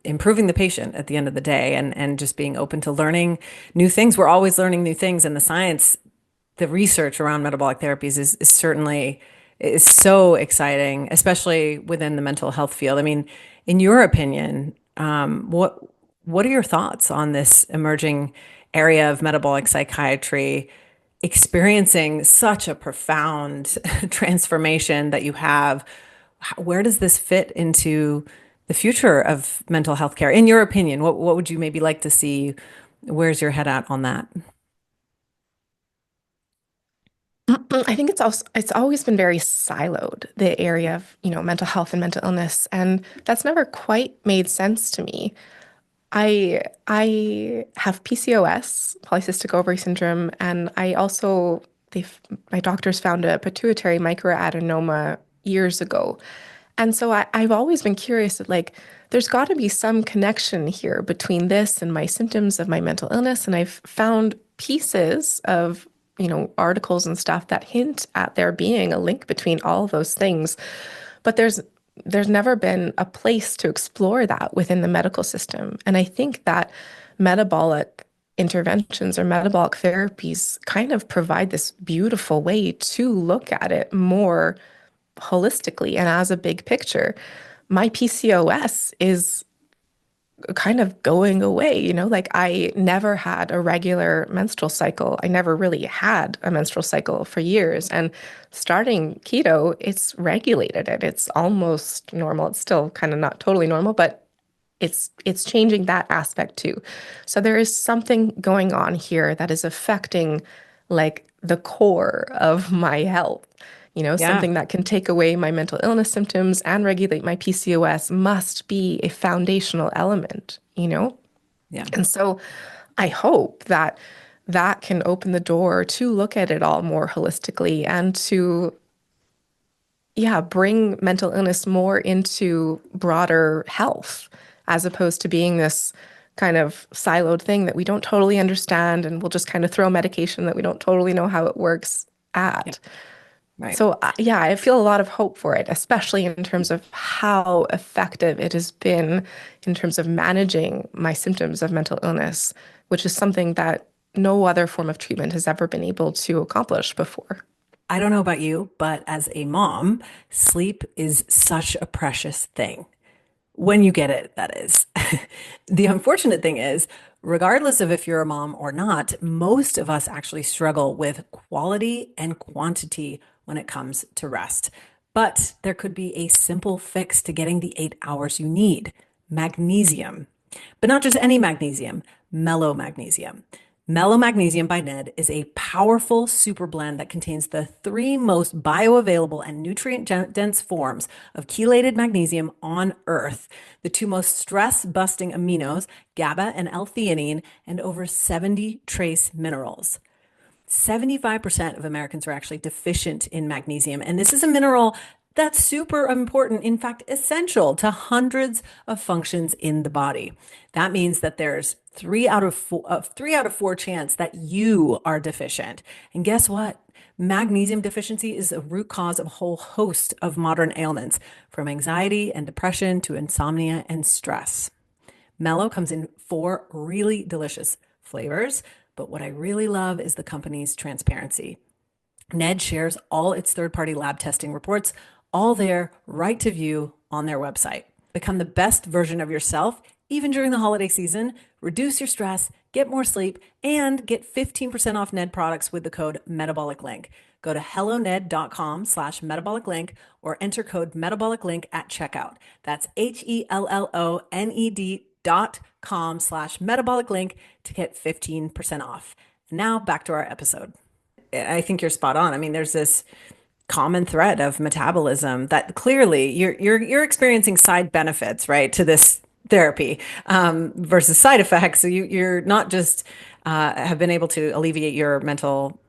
improving the patient at the end of the day, and just being open to learning new things. We're always learning new things, and the research around metabolic therapies is certainly is so exciting, especially within the mental health field. I mean, in your opinion, what are your thoughts on this emerging area of metabolic psychiatry experiencing such a profound transformation that you have? Where does this fit into the future of mental health care? In your opinion, what would you maybe like to see? Where's your head at on that? I think it's always been very siloed, the area of, mental health and mental illness, and that's never quite made sense to me. I have PCOS, polycystic ovary syndrome, and I also my doctors found a pituitary microadenoma years ago. And so I've always been curious that like there's got to be some connection here between this and my symptoms of my mental illness. And I've found pieces of, articles and stuff that hint at there being a link between all those things. But there's never been a place to explore that within the medical system. And I think that metabolic interventions or metabolic therapies kind of provide this beautiful way to look at it more holistically and as a big picture. My PCOS is kind of going away, like I never had a regular menstrual cycle. I never really had a menstrual cycle for years. And starting keto, it's regulated it. It's almost normal. It's still kind of not totally normal, but it's changing that aspect too. So there is something going on here that is affecting like the core of my health. Yeah, Something that can take away my mental illness symptoms and regulate my PCOS must be a foundational element. yeah. And so I hope that that can open the door to look at it all more holistically and to, yeah, bring mental illness more into broader health as opposed to being this kind of siloed thing that we don't totally understand and we'll just kind of throw medication that we don't totally know how it works Yeah, at. right. So, yeah, I feel a lot of hope for it, especially in terms of how effective it has been in terms of managing my symptoms of mental illness, which is something that no other form of treatment has ever been able to accomplish before. I don't know about you, but as a mom, sleep is such a precious thing. When you get it, that is. The unfortunate thing is, regardless of if you're a mom or not, most of us actually struggle with quality and quantity when it comes to rest. But there could be a simple fix to getting the 8 hours you need: magnesium. But not just any magnesium, mellow magnesium. Mellow Magnesium by Ned is a powerful super blend that contains the three most bioavailable and nutrient dense forms of chelated magnesium on Earth, the two most stress busting aminos, GABA and L-theanine, and over 70 trace minerals. 75% of Americans are actually deficient in magnesium. And this is a mineral that's super important, in fact, essential to hundreds of functions in the body. That means that there's 3 out of 4 chance that you are deficient. And guess what? Magnesium deficiency is a root cause of a whole host of modern ailments, from anxiety and depression to insomnia and stress. Mellow comes in 4 really delicious flavors, but what I really love is the company's transparency. Ned shares all its third-party lab testing reports, all there right to view on their website. Become the best version of yourself, even during the holiday season. Reduce your stress, get more sleep, and get 15% off Ned products with the code Metabolic Link. Go to helloned.com/metabolic link or enter code Metabolic Link at checkout. That's HELLONED.com/metabolic link to get 15% off. Now back to our episode. I think you're spot on. I mean, there's this common thread of metabolism that clearly you're experiencing side benefits, right, to this therapy versus side effects. So you're not just have been able to alleviate your mental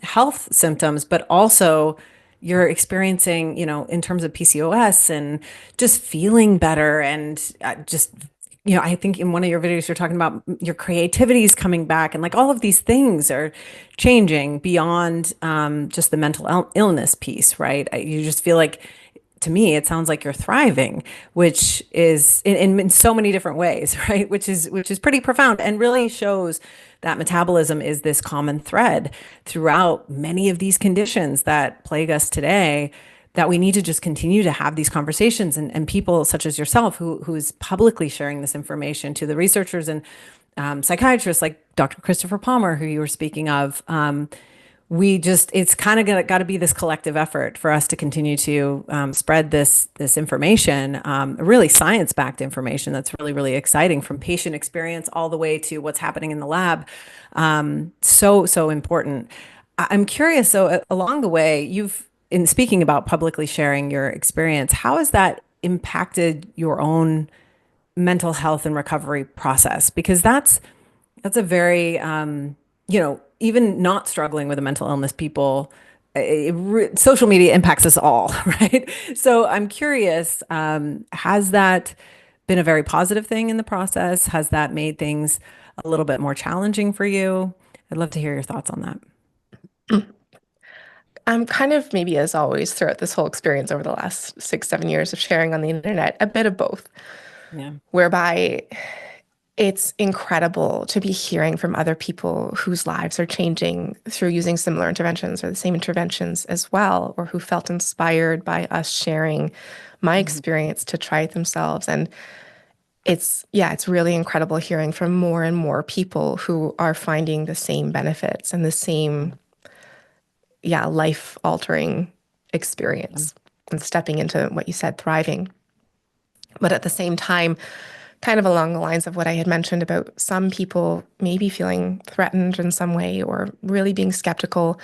health symptoms, but also you're experiencing, in terms of PCOS and just feeling better and just, I think in one of your videos, you're talking about your creativity is coming back and like all of these things are changing beyond just the mental illness piece, right? You just feel like to me, it sounds like you're thriving, which is in so many different ways, right? Which is pretty profound and really shows that metabolism is this common thread throughout many of these conditions that plague us today. That we need to just continue to have these conversations and people such as yourself who's publicly sharing this information to the researchers and psychiatrists like Dr. Christopher Palmer, who you were speaking of. It's kind of got to be this collective effort for us to continue to spread this information, really science-backed information that's really, really exciting from patient experience all the way to what's happening in the lab. So important. I'm curious, so along the way, in speaking about publicly sharing your experience, how has that impacted your own mental health and recovery process? Because that's a very, even not struggling with a mental illness, people, social media impacts us all, right? So I'm curious, has that been a very positive thing in the process? Has that made things a little bit more challenging for you? I'd love to hear your thoughts on that. I'm kind of maybe as always throughout this whole experience over the last 6, 7 years of sharing on the internet, a bit of both, Yeah. whereby it's incredible to be hearing from other people whose lives are changing through using similar interventions or the same interventions as well, or who felt inspired by us sharing my Mhm. experience to try it themselves. And it's really incredible hearing from more and more people who are finding the same benefits and the same, life altering Yeah. experience and stepping into what you said, thriving. But at the same time, kind of along the lines of what I had mentioned about some people maybe feeling threatened in some way or really being skeptical,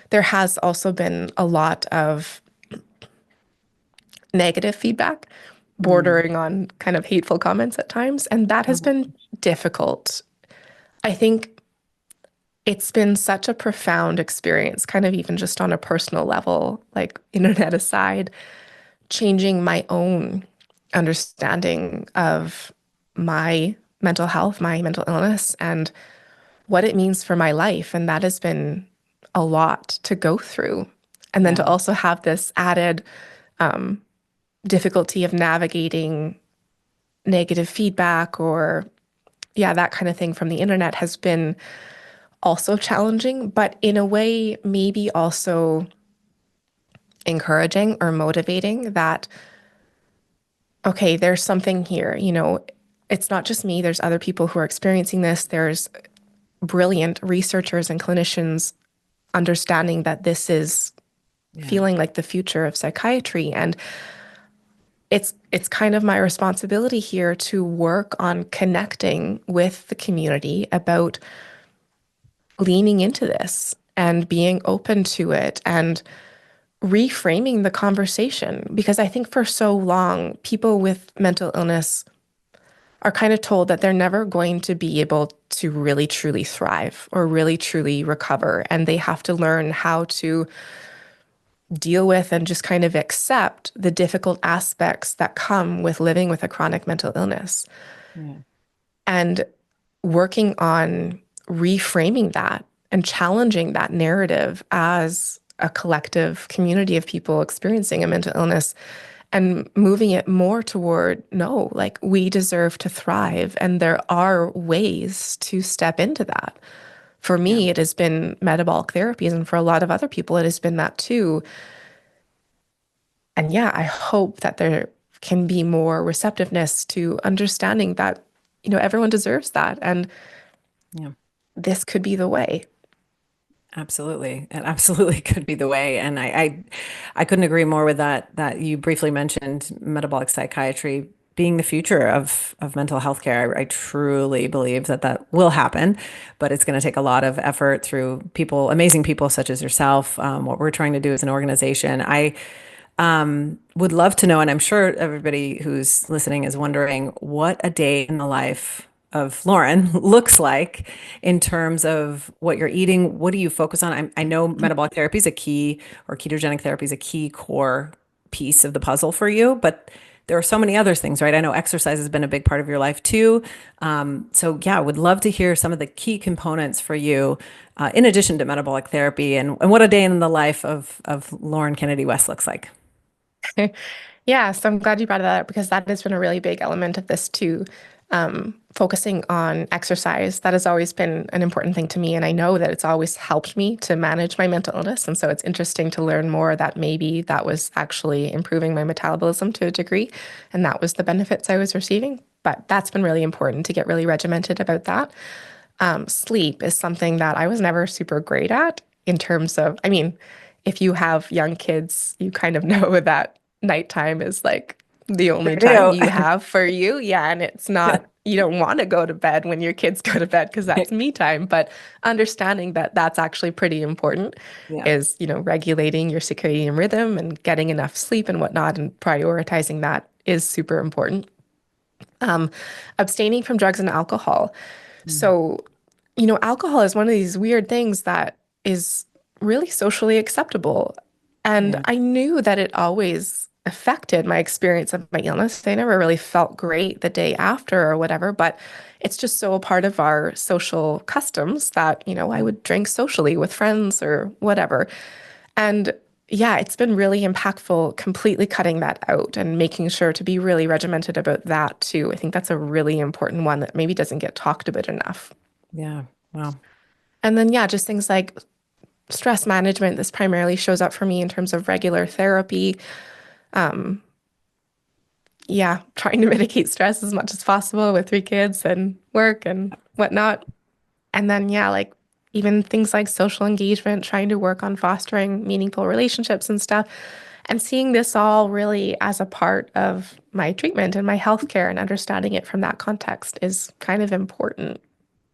there has also been a lot of negative feedback, Mm. bordering on kind of hateful comments at times. And that has Oh, been difficult. I think it's been such a profound experience, kind of even just on a personal level, like internet aside, changing my own understanding of my mental health, my mental illness, and what it means for my life. And that has been a lot to go through. And then to yeah. also have this added difficulty of navigating negative feedback or, that kind of thing from the internet has been also challenging, but in a way, maybe also encouraging or motivating that, okay, there's something here, it's not just me, there's other people who are experiencing this. There's brilliant researchers and clinicians understanding that this is Yeah. feeling like the future of psychiatry. And it's kind of my responsibility here to work on connecting with the community about leaning into this and being open to it and reframing the conversation. Because I think for so long, people with mental illness are kind of told that they're never going to be able to really truly thrive or really truly recover. And they have to learn how to deal with and just kind of accept the difficult aspects that come with living with a chronic mental illness. Yeah. And working on reframing that and challenging that narrative as a collective community of people experiencing a mental illness and moving it more toward no, like we deserve to thrive. And there are ways to step into that. For Yeah. me, it has been metabolic therapies, and for a lot of other people, it has been that too. And I hope that there can be more receptiveness to understanding that, everyone deserves that. And Yeah. this could be the way. Absolutely. It absolutely could be the way. And I couldn't agree more with that you briefly mentioned metabolic psychiatry being the future of mental health care. I truly believe that will happen, but it's going to take a lot of effort through amazing people such as yourself, what we're trying to do as an organization. Would love to know, and I'm sure everybody who's listening is wondering what a day in the life of Lauren looks like in terms of what you're eating. What do you focus on? I know metabolic therapy is a key, or ketogenic therapy is a key core piece of the puzzle for you, but there are so many other things, right? I know exercise has been a big part of your life too. So yeah, would love to hear some of the key components for you, in addition to metabolic therapy, and what a day in the life of Lauren Kennedy West looks like. Yeah, so I'm glad you brought that up because that has been a really big element of this too. Focusing on exercise, that has always been an important thing to me. And I know that it's always helped me to manage my mental illness. And so it's interesting to learn more that maybe that was actually improving my metabolism to a degree. And that was the benefits I was receiving. But that's been really important to get really regimented about that. Sleep is something that I was never super great at in terms of, I mean, if you have young kids, you kind of know that nighttime is like the only Sure time do. you have for you. Yeah. And it's not, you don't want to go to bed when your kids go to bed because that's me time. But understanding that that's actually pretty important Yeah. is, regulating your circadian rhythm and getting enough sleep and whatnot and prioritizing that is super important. Abstaining from drugs and alcohol. Mm. So, alcohol is one of these weird things that is really socially acceptable. And Yeah. I knew that it always affected my experience of my illness. I never really felt great the day after or whatever, but it's just so a part of our social customs that, I would drink socially with friends or whatever. And yeah, it's been really impactful completely cutting that out and making sure to be really regimented about that too. I think that's a really important one that maybe doesn't get talked about enough. Yeah. Wow. And then, yeah, just things like stress management. This primarily shows up for me in terms of regular therapy. Yeah, trying to mitigate stress as much as possible with three kids and work and whatnot. And then, yeah, like even things like social engagement, trying to work on fostering meaningful relationships and stuff. And seeing this all really as a part of my treatment and my healthcare and understanding it from that context is kind of important.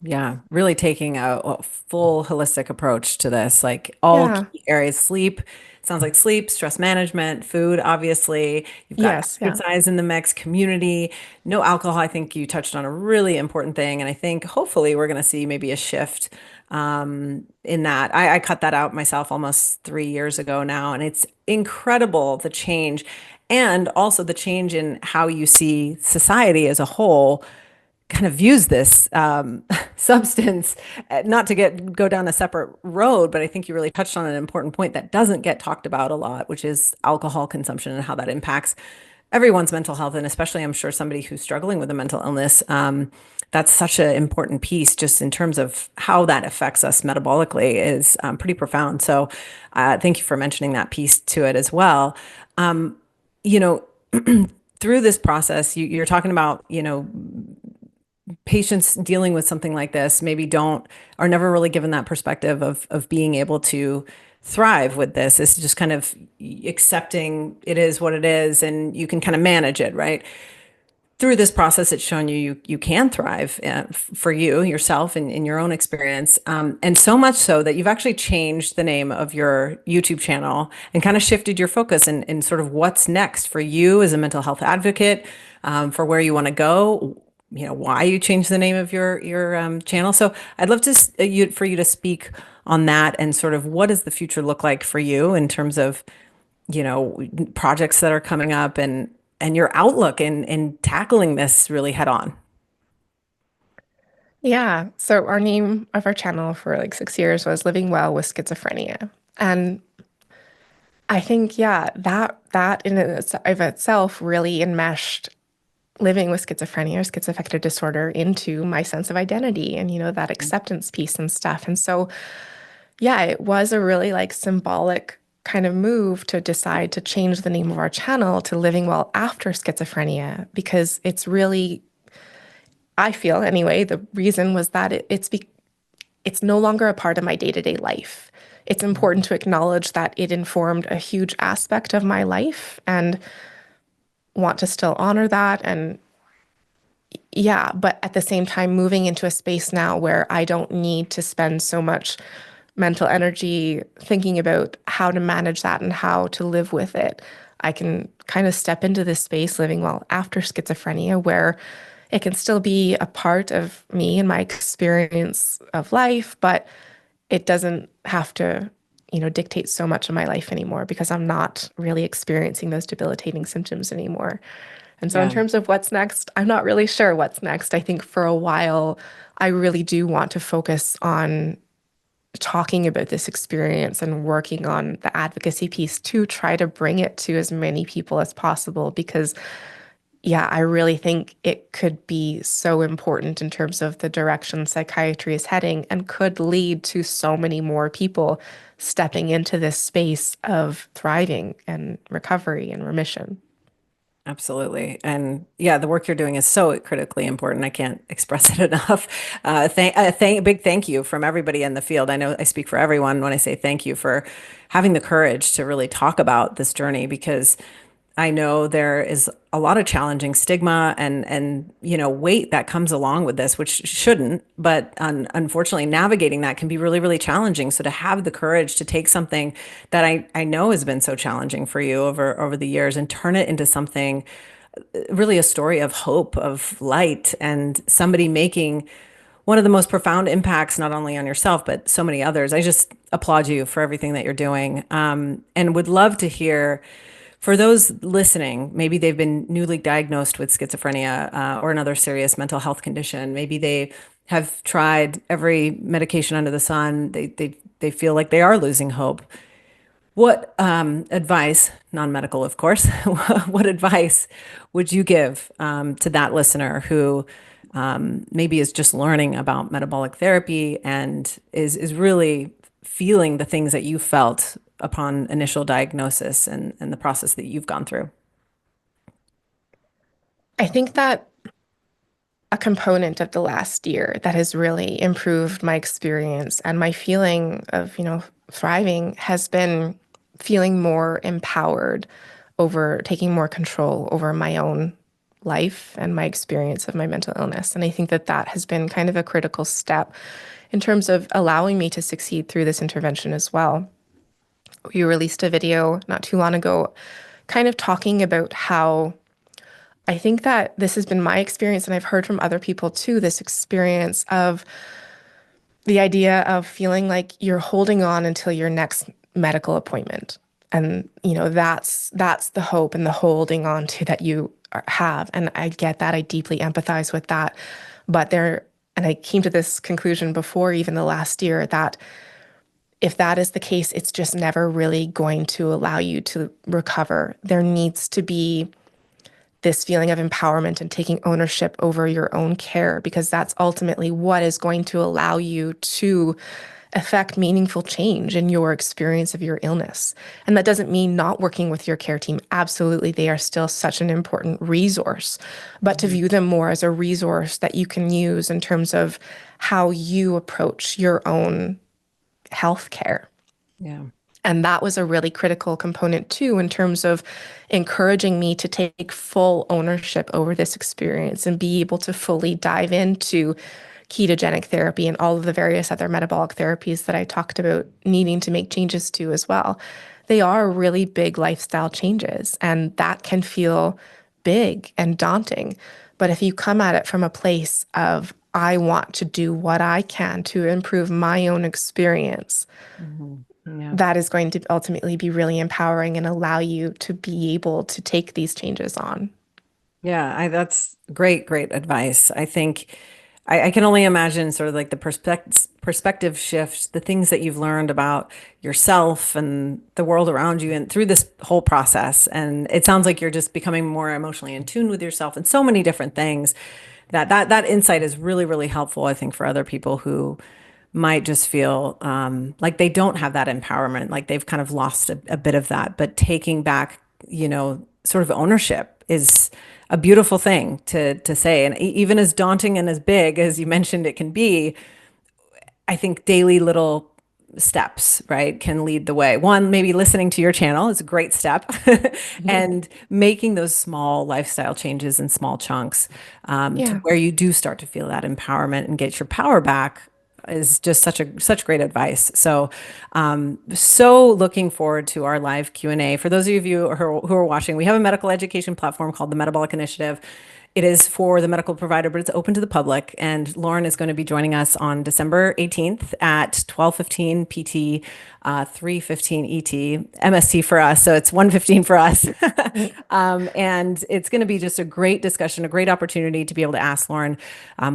Yeah, really taking a full holistic approach to this, like all Yeah. key areas, sleep, sounds like sleep, stress management, food, obviously. You've got Yes. Yeah. exercise in the mix, community, no alcohol. I think you touched on a really important thing. And I think hopefully we're going to see maybe a shift in that. I cut that out myself almost 3 years ago now, and it's incredible the change and also the change in how you see society as a whole kind of views this substance, not to go down a separate road, but I think you really touched on an important point that doesn't get talked about a lot, which is alcohol consumption and how that impacts everyone's mental health, and especially I'm sure somebody who's struggling with a mental illness. That's such an important piece, just in terms of how that affects us metabolically, is pretty profound. So, thank you for mentioning that piece to it as well. You know, through this process, you're talking about, patients dealing with something like this maybe don't are never really given that perspective of being able to thrive with this. It's just kind of accepting it is what it is, and you can kind of manage it, right? Through this process, it's shown you can thrive, for you yourself and in your own experience, and so much so that you've actually changed the name of your YouTube channel and kind of shifted your focus and sort of what's next for you as a mental health advocate, for where you want to go. Why you changed the name of your channel. So I'd love for you to speak on that, and sort of what does the future look like for you in terms of projects that are coming up, and your outlook in tackling this really head on. Yeah. So our name of our channel for like 6 years was Living Well with Schizophrenia. And I think, yeah, that in of itself really enmeshed living with schizophrenia or schizoaffective disorder into my sense of identity and, that acceptance piece and stuff. And so, yeah, it was a really like symbolic kind of move to decide to change the name of our channel to Living Well After Schizophrenia because it's really, I feel anyway, the reason was that it's no longer a part of my day-to-day life. It's important to acknowledge that it informed a huge aspect of my life and want to still honor that. And yeah, but at the same time, moving into a space now where I don't need to spend so much mental energy thinking about how to manage that and how to live with it. I can kind of step into this space living well after schizophrenia where it can still be a part of me and my experience of life, but it doesn't have to, dictate so much of my life anymore because I'm not really experiencing those debilitating symptoms anymore. And so, in Yeah. terms of what's next, I'm not really sure what's next. I think for a while, I really do want to focus on talking about this experience and working on the advocacy piece to try to bring it to as many people as possible because yeah, I really think it could be so important in terms of the direction psychiatry is heading and could lead to so many more people stepping into this space of thriving and recovery and remission. Absolutely. And yeah, the work you're doing is so critically important. I can't express it enough. Big thank you from everybody in the field. I know I speak for everyone when I say thank you for having the courage to really talk about this journey because I know there is a lot of challenging stigma and weight that comes along with this, which shouldn't, but unfortunately navigating that can be really really challenging. So to have the courage to take something that I know has been so challenging for you over the years and turn it into something really a story of hope, of light, and somebody making one of the most profound impacts, not only on yourself, but so many others. I just applaud you for everything that you're doing, and would love to hear for those listening, maybe they've been newly diagnosed with schizophrenia or another serious mental health condition. Maybe they have tried every medication under the sun. They feel like they are losing hope. What advice, non-medical, of course, what advice would you give to that listener who maybe is just learning about metabolic therapy and is really feeling the things that you felt upon initial diagnosis and the process that you've gone through? I think that a component of the last year that has really improved my experience and my feeling of, thriving has been feeling more empowered over taking more control over my own life and my experience of my mental illness. And I think that that has been kind of a critical step in terms of allowing me to succeed through this intervention as well. We released a video not too long ago, kind of talking about how I think that this has been my experience, and I've heard from other people too, this experience of the idea of feeling like you're holding on until your next medical appointment. And, that's the hope and the holding on to that you have. And I get that. I deeply empathize with that. But and I came to this conclusion before even the last year that if that is the case, it's just never really going to allow you to recover. There needs to be this feeling of empowerment and taking ownership over your own care, because that's ultimately what is going to allow you to affect meaningful change in your experience of your illness. And that doesn't mean not working with your care team. Absolutely, they are still such an important resource, but to Mhm. view them more as a resource that you can use in terms of how you approach your own health care. Yeah. And that was a really critical component too, in terms of encouraging me to take full ownership over this experience and be able to fully dive into ketogenic therapy and all of the various other metabolic therapies that I talked about needing to make changes to as well. They are really big lifestyle changes, and that can feel big and daunting. But if you come at it from a place of, I want to do what I can to improve my own experience, Mhm. Yeah. that is going to ultimately be really empowering and allow you to be able to take these changes on. Yeah, that's great advice. I think I can only imagine sort of like the perspective shift, the things that you've learned about yourself and the world around you and through this whole process. And it sounds like you're just becoming more emotionally in tune with yourself and so many different things that insight is really, really helpful, I think, for other people who might just feel like they don't have that empowerment, like they've kind of lost a bit of that. But taking back, sort of ownership is a beautiful thing to say. And even as daunting and as big as you mentioned it can be, I think daily little steps, right, can lead the way. One, maybe listening to your channel is a great step, and making those small lifestyle changes in small chunks to Yeah. where you do start to feel that empowerment and get your power back. is just such great advice. So, so looking forward to our live Q&A. For those of you who are watching, we have a medical education platform called the Metabolic Initiative. It is for the medical provider, but it's open to the public. And Lauren is going to be joining us on December 18th at 12:15 PT, 3:15 ET, MST for us. So it's 1:15 for us. And it's going to be just a great discussion, a great opportunity to be able to ask Lauren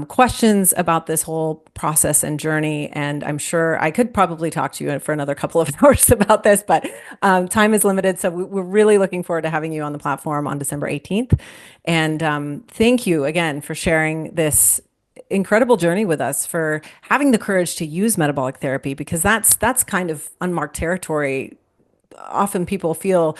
questions about this whole process and journey. And I'm sure I could probably talk to you for another couple of hours about this, but time is limited. So we're really looking forward to having you on the platform on December 18th. And thank you again for sharing this incredible journey with us, for having the courage to use metabolic therapy, because that's kind of unmarked territory. Often people feel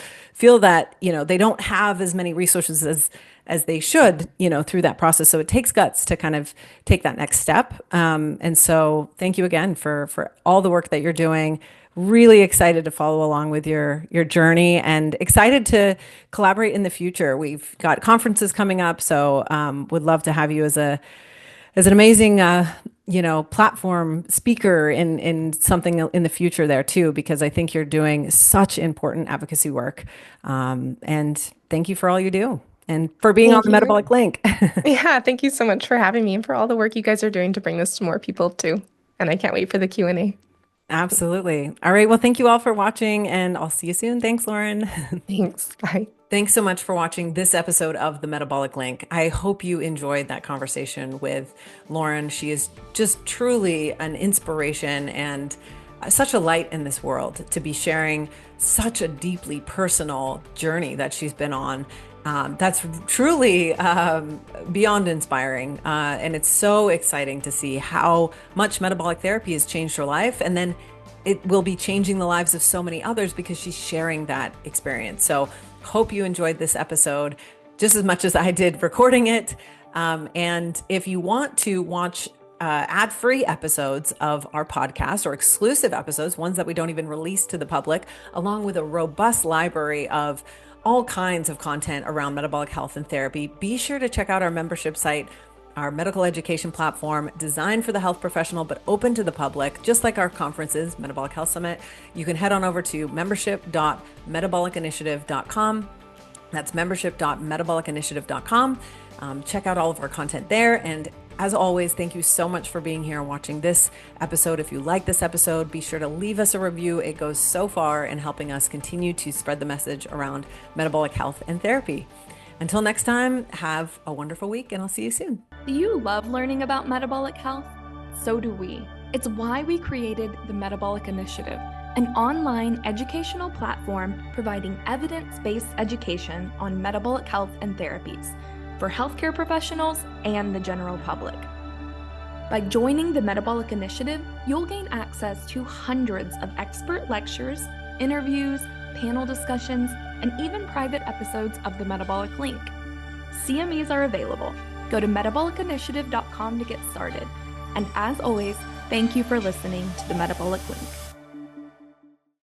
that, they don't have as many resources as they should, through that process. So it takes guts to kind of take that next step. And so thank you again for all the work that you're doing. Really excited to follow along with your journey, and excited to collaborate in the future. We've got conferences coming up, so would love to have you as an amazing platform speaker in something in the future there too, because I think you're doing such important advocacy work. And thank you for all you do, and for being on Thank the you. Metabolic Link. Yeah, thank you so much for having me and for all the work you guys are doing to bring this to more people too. And I can't wait for the Q&A. Absolutely. All right. Well, thank you all for watching, and I'll see you soon. Thanks, Lauren. Thanks. Bye. Thanks so much for watching this episode of the Metabolic Link. I hope you enjoyed that conversation with Lauren. She is just truly an inspiration and such a light in this world, to be sharing such a deeply personal journey that she's been on. That's truly beyond inspiring. And it's so exciting to see how much metabolic therapy has changed her life. And then it will be changing the lives of so many others because she's sharing that experience. So hope you enjoyed this episode just as much as I did recording it. And if you want to watch ad-free episodes of our podcast, or exclusive episodes, ones that we don't even release to the public, along with a robust library of all kinds of content around metabolic health and therapy, be sure to check out our membership site, our medical education platform designed for the health professional, but open to the public, just like our conferences, Metabolic Health Summit. You can head on over to membership.metabolicinitiative.com. That's membership.metabolicinitiative.com. Check out all of our content there. And as always, thank you so much for being here and watching this episode. If you like this episode, be sure to leave us a review. It goes so far in helping us continue to spread the message around metabolic health and therapy. Until next time, have a wonderful week, and I'll see you soon. Do you love learning about metabolic health? So do we. It's why we created the Metabolic Initiative, an online educational platform providing evidence-based education on metabolic health and therapies for healthcare professionals and the general public. By joining the Metabolic Initiative, you'll gain access to hundreds of expert lectures, interviews, panel discussions, and even private episodes of the Metabolic Link. CMEs are available. Go to metabolicinitiative.com to get started. And as always, thank you for listening to the Metabolic Link.